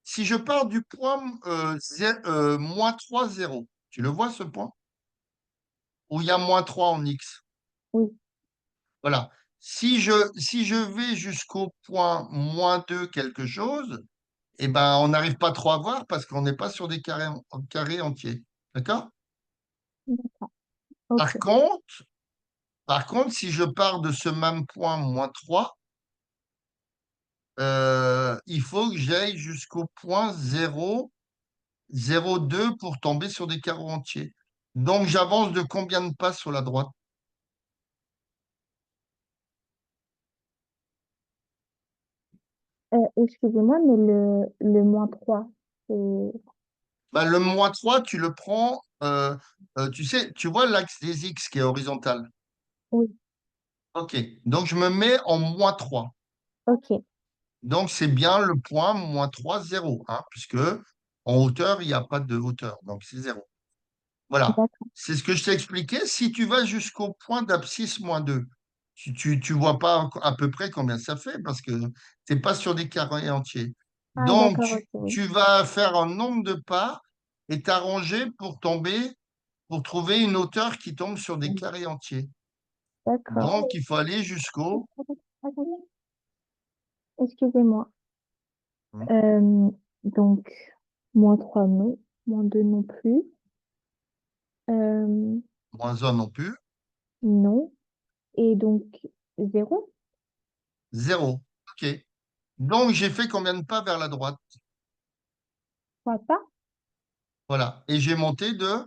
si je pars du point -3, 0, tu le vois ce point? Où il y a -3 en X. Oui. Voilà. Si je vais jusqu'au point -2 quelque chose, eh ben, on n'arrive pas trop à voir parce qu'on n'est pas sur des carrés entiers. D'accord? D'accord. Par Ok. contre, si je pars de ce même point -3, il faut que j'aille jusqu'au point 0, 0,2 pour tomber sur des carreaux entiers. Donc, j'avance de combien de pas sur la droite? Excusez-moi, mais le -3, c'est... Bah, le -3, tu le prends, tu sais, tu vois l'axe des X qui est horizontal. Oui, OK. Donc, je me mets en -3. ok, Donc, c'est bien le point -3, 0, hein, puisque en hauteur, il n'y a pas de hauteur. Donc, c'est 0. Voilà. d'accord. C'est ce que je t'ai expliqué. Si tu vas jusqu'au point d'abscisse -2, tu vois pas à peu près combien ça fait parce que tu n'es pas sur des carrés entiers. Ah, Donc, d'accord, ok, tu, oui. tu vas faire un nombre de pas et t'arranger pour tomber, pour trouver une hauteur qui tombe sur des carrés entiers. D'accord. Donc, il faut aller jusqu'au... Attendez, excusez-moi. Hmm, Donc, -3 non, -2 non plus. Euh, -1 non plus. non. Et donc, 0, 0. OK. Donc, j'ai fait combien de pas vers la droite? 3 pas, Voilà. Et j'ai monté de...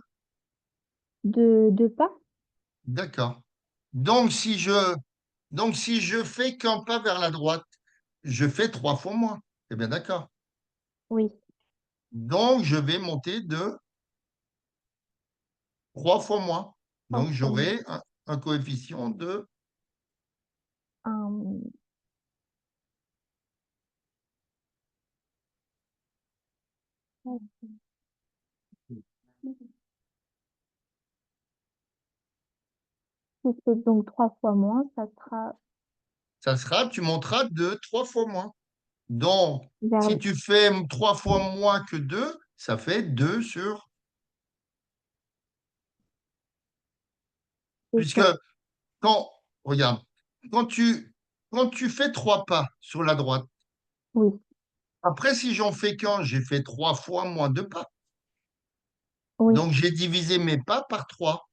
2 pas. D'accord. Donc, si je fais qu'un pas vers la droite, je fais 3 fois moins. C'est bien d'accord. Oui, Donc, je vais monter de 3 fois moins. 3 Donc, fois moins. j'aurai un coefficient de... Un- Si c'est donc 3 fois moins, ça sera Ça sera, tu monteras de 3 fois moins. Donc, vers si le... tu fais 3 fois moins que 2, ça fait 2 sur... C'est Puisque ça. quand, regarde, quand tu fais 3 pas sur la droite, Oui, après, si j'en fais qu'un, j'ai fait 3 fois moins 2 pas. oui, Donc, j'ai divisé mes pas par 3.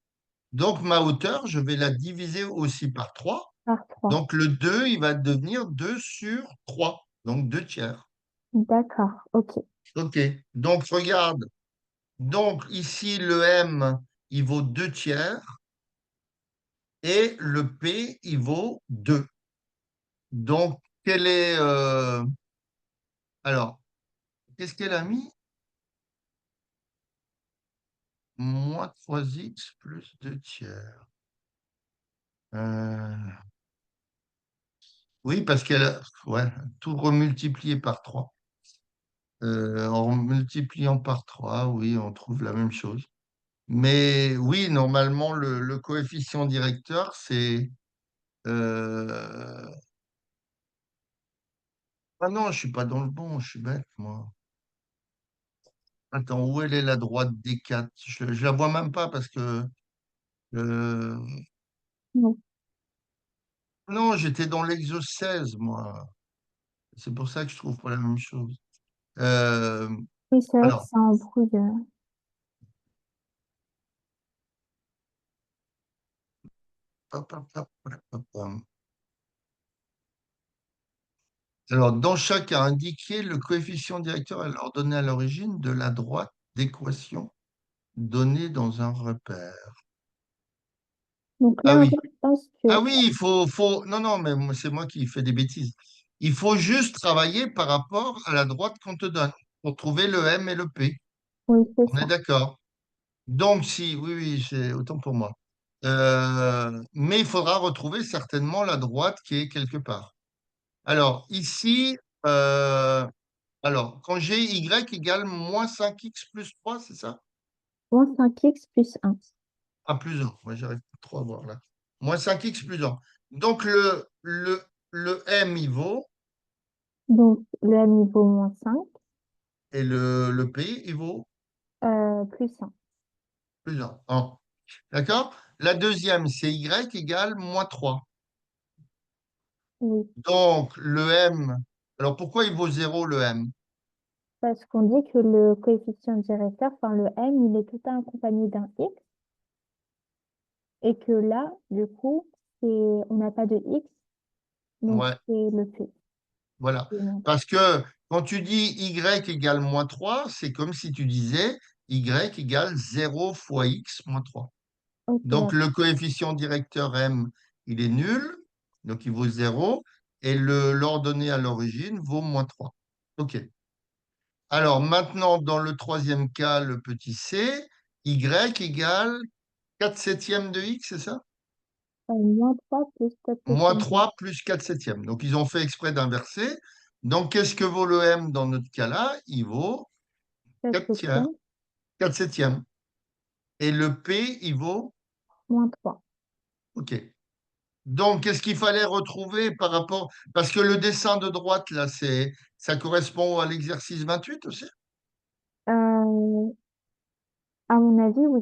Donc, ma hauteur, je vais la diviser aussi par 3. par 3. Donc, le 2, il va devenir 2 sur 3. Donc, 2 tiers. D'accord, ok. OK. Donc, regarde. Donc, ici, le M, il vaut 2 tiers. Et le P, il vaut 2. Donc, quel est... alors, qu'est-ce qu'elle a mis? Moins 3x plus 2 tiers. Euh, Oui, parce qu'elle a ouais, tout remultiplié par 3. En multipliant par 3, oui, on trouve la même chose. Mais oui, normalement, le coefficient directeur, c'est... Ah non, je suis pas dans le bon, je suis bête, moi. Attends, où elle est la droite des 4? Je la vois même pas parce que... euh, Oui, Non, j'étais dans l'exo 16, moi. C'est pour ça que je trouve pas la même chose. Euh, oui, c'est vrai que alors, ça embrouille. hop, hop, hop, hop, hop, hop. Alors, dans chaque cas, indiquer le coefficient directeur et l'ordonnée à l'origine de la droite d'équation donnée dans un repère. Donc Ah là, en oui, fait, je pense que... ah oui, il faut... Non, non, mais c'est moi qui fais des bêtises. Il faut juste travailler par rapport à la droite qu'on te donne pour trouver le M et le P. Oui, c'est On est ça. d'accord. Donc, si, oui, oui, c'est autant pour moi. Mais il faudra retrouver certainement la droite qui est quelque part. Alors, ici, alors, quand j'ai y égale moins 5x plus 3, c'est ça? Moins 5x plus 1. Ah, plus 1. Moi, j'arrive pas trop à voir là. Moins 5x plus 1. Donc, le m, il vaut, Donc, le niveau -5, et le p, il vaut plus 1. plus 1. D'accord? La deuxième, c'est y égale moins 3. Oui, Donc, le m, alors pourquoi il vaut 0 le m? parce qu'on dit que le coefficient directeur, enfin le m, il est tout le temps accompagné d'un x, et que là, du coup, on n'a pas de x, donc Ouais, c'est le p. voilà. qui est montré. Parce que Quand tu dis y égale moins 3, c'est comme si tu disais y égale 0 fois x moins 3. Ok, Donc, d'accord. le coefficient directeur m, il est nul, donc il vaut 0, et l'ordonnée à l'origine vaut moins 3. OK. Alors, maintenant, dans le troisième cas, le petit c, y égale 4 septièmes de x, c'est ça? Moins 3 plus 4 Moins septièmes. 3 plus 4 septièmes. Donc, ils ont fait exprès d'inverser. Donc, qu'est-ce que vaut le m dans notre cas-là? Il vaut 4 4 tiers, septièmes, 4 septièmes. Et le p, il vaut? moins 3. OK. Donc, qu'est-ce qu'il fallait retrouver par rapport... Parce que le dessin de droite, là, ça correspond à l'exercice 28 aussi? Euh, à mon avis, oui.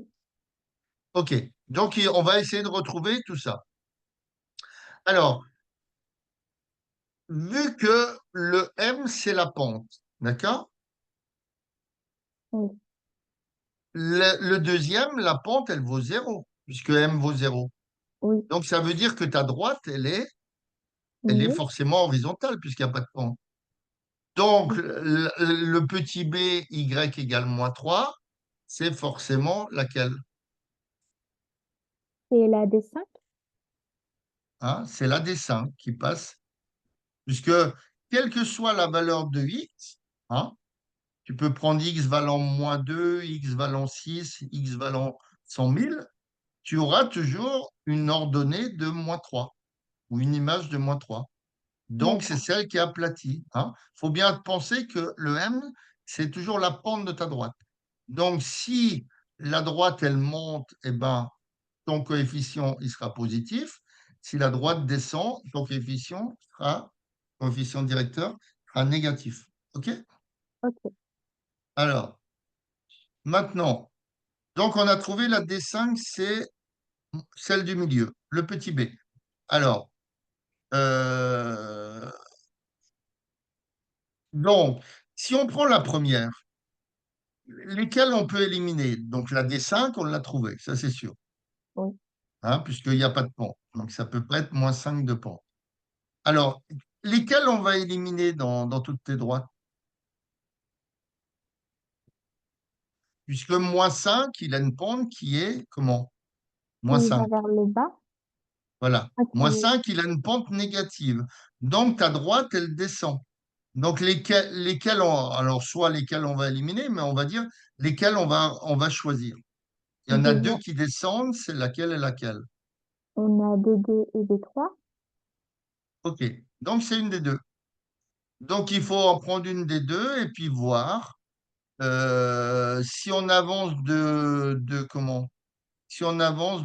OK. Donc, on va essayer de retrouver tout ça. Alors, vu que le m, c'est la pente, d'accord? Oui, Le deuxième, la pente, elle vaut 0, puisque m vaut 0. oui, Donc, ça veut dire que ta droite, elle est oui, forcément horizontale, puisqu'il n'y a pas de pente. Donc, oui. le petit b, y égale moins 3, c'est forcément laquelle? C'est la D5? Hein, c'est la dessin qui passe, puisque quelle que soit la valeur de x, hein, tu peux prendre x valant moins 2, x valant 6, x valant 100 000, tu auras toujours une ordonnée de moins 3 ou une image de moins 3. Donc, c'est D'accord. celle qui est aplatie. Il faut bien penser que le m, c'est toujours la pente de ta droite. Donc, si la droite, elle monte, eh ben, ton coefficient, il sera positif. Si la droite descend, ton coefficient directeur, sera négatif. OK? Ok. Alors, maintenant, donc on a trouvé la D5, c'est celle du milieu, le petit b. Alors, euh, donc, si on prend la première, lesquelles on peut éliminer? Donc, la D5, on l'a trouvée, ça c'est sûr, Oui. puisqu'il n'y a pas de pente. Donc, ça peut pas être moins 5 de pente. Alors, lesquelles on va éliminer dans toutes tes droites? Puisque moins 5, il a une pente qui est comment? Moins Il va 5. vers le bas. Voilà. Ok, Moins 5, il a une pente négative. Donc, ta droite, elle descend. Donc, alors, soit lesquelles on va éliminer, mais on va dire lesquelles on va choisir. Il y en a deux déjà, qui descendent, c'est laquelle et laquelle? on a DD et D3. OK. Donc, c'est une des deux. Donc, il faut en prendre une des deux et puis voir si on avance de comment? Si on avance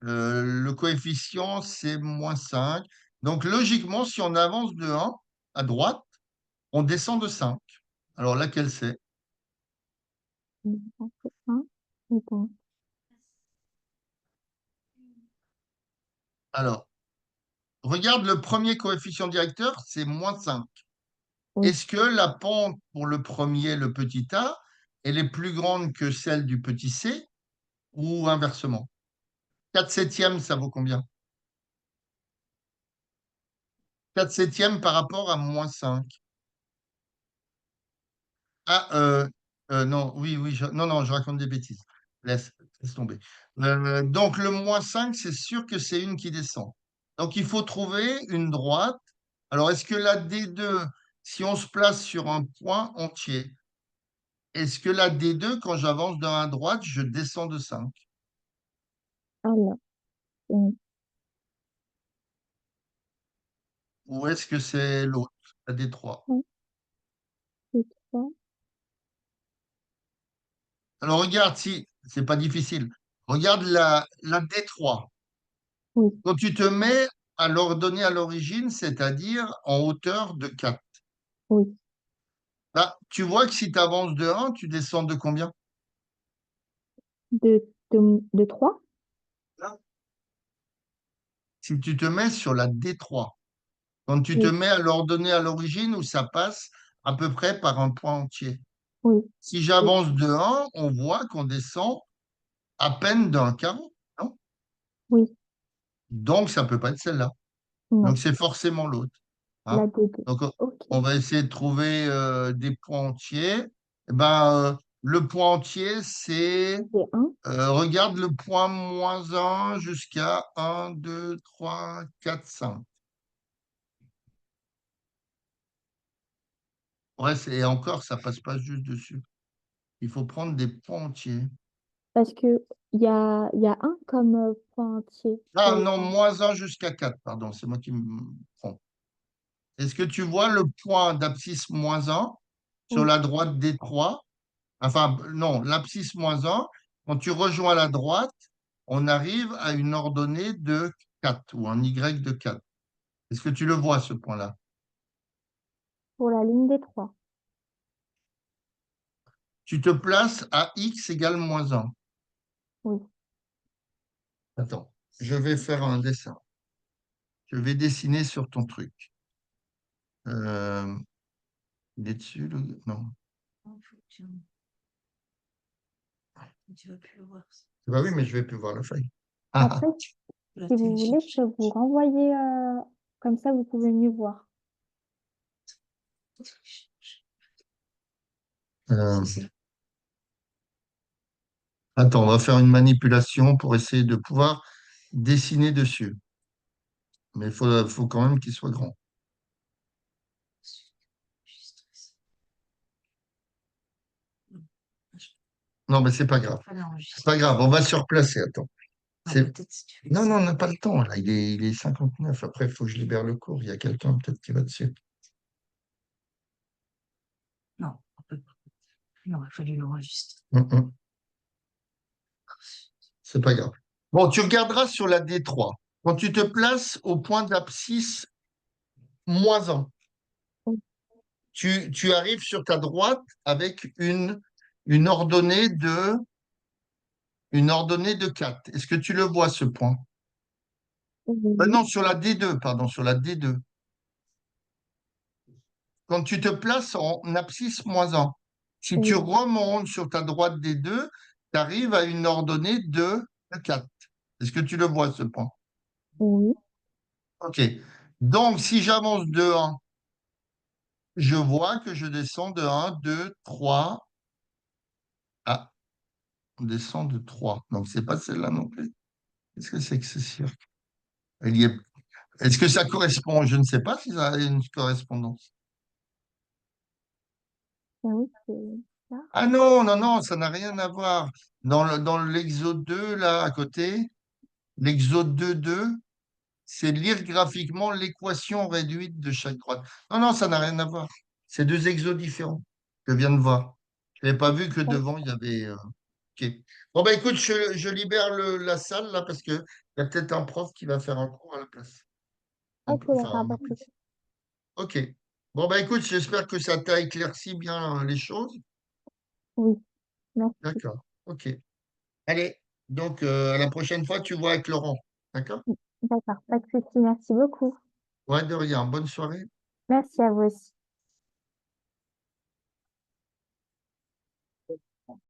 le coefficient, c'est moins 5. Donc, logiquement, si on avance de 1 à droite, on descend de 5. Alors, laquelle c'est? Un. Attends. Alors, regarde le premier coefficient directeur, c'est moins 5. Oui, Est-ce que la pente pour le premier, le petit a, elle est plus grande que celle du petit c ou inversement? 4 septièmes, ça vaut combien? 4 septièmes par rapport à moins 5. Ah, non, oui, oui, non, non, je raconte des bêtises. Laisse tomber. Donc, le moins 5, c'est sûr que c'est une qui descend. Donc, il faut trouver une droite. Alors, est-ce que la D2, si on se place sur un point entier, est-ce que la D2, quand j'avance d'un à droite, je descends de 5? alors, on Ou est-ce que c'est l'autre, la D3? un, deux, trois. Alors, regarde, si, c'est pas difficile. Regarde la D3. Oui, Quand tu te mets à l'ordonnée à l'origine, c'est-à-dire en hauteur de 4, oui. là, tu vois que si tu avances de 1, tu descends de combien? De 3. Là. Si tu te mets sur la D3, quand tu te Oui, mets à l'ordonnée à l'origine où ça passe à peu près par un point entier. oui, Si oui, j'avance de 1, on voit qu'on descend à peine d'un carreau, non? oui. Donc, ça ne peut pas être celle-là. Donc, Non. c'est forcément l'autre. La hein. D2. Donc, Ok. on va essayer de trouver des points entiers. Eh ben, le point entier, c'est, C'est 1. regarde le point -1 jusqu'à 1, 2, 3, 4, 5. Ouais, et encore, ça passe pas juste dessus. Il faut prendre des points entiers. Parce que il y a 1 comme point entier sur Ah le non, point. -1 jusqu'à 4, pardon, c'est moi qui me trompe. Est-ce que tu vois le point d'abscisse -1 sur Oui. la droite des 3? Enfin, non, l'abscisse -1, quand tu rejoins la droite, on arrive à une ordonnée de 4 ou un Y de 4. Est-ce que tu le vois, ce point-là? Pour la ligne des 3. Tu te places à X égale -1. Oui. Attends, je vais faire un dessin. Je vais dessiner sur ton truc. Euh, il est dessus, non. Non, faut que tu vas plus le voir. Bah oui, mais je vais plus voir la feuille. Ah, Après, Tu la si vous voulez, je télécharges. peux vous renvoyer, comme ça vous pouvez mieux voir. ah. Attends, on va faire une manipulation pour essayer de pouvoir dessiner dessus. Mais il faut quand même qu'il soit grand. Non, mais c'est pas grave. C'est pas grave, on va se replacer. Attends. C'est- Non, non, on n'a pas le temps. Là, il est 59. Après, il faut que je libère le cours. Il y a quelqu'un peut-être qui va dessus. Non, on peut pas. Non, il fallait l'enregistrer. Hum. C'est pas grave. Bon, tu regarderas sur la D3. Quand tu te places au point d'abscisse -1, Oui. tu arrives sur ta droite avec une ordonnée de, une ordonnée de 4. Est-ce que tu le vois, ce point? Oui. Non, sur la D2, pardon, sur la D2. Quand tu te places en abscisse -1, si tu Oui. remontes sur ta droite D2, tu arrives à une ordonnée de 4. Est-ce que tu le vois, ce point? Oui. OK. Donc, si j'avance de 1, je vois que je descends de 1, 2, 3. Ah, on descend de 3. Donc, c'est pas celle-là non plus. Qu'est-ce que c'est que ce cirque? Elle y est. Est-ce que ça correspond? Je ne sais pas si ça a une correspondance. Ah oui, c'est ça. Ah non, non, non, ça n'a rien à voir. Dans l'exode 2, là, à côté, l'exode 2.2, c'est lire graphiquement l'équation réduite de chaque droite. Non, non, ça n'a rien à voir. C'est deux exos différents que je viens de voir. Je n'avais pas vu que devant, il y avait. OK. Bon, bah écoute, je libère la salle, là, parce qu'il y a peut-être un prof qui va faire un cours à la place. Ok, Enfin, d'accord, pas de oui. souci. OK. Bon, bah écoute, j'espère que ça t'a éclairci bien les choses. Oui, merci. D'accord. OK. Allez, donc à la prochaine fois, tu vois avec Laurent. D'accord? D'accord, pas de souci. Merci beaucoup. Ouais, de rien. Bonne soirée. Merci à vous aussi.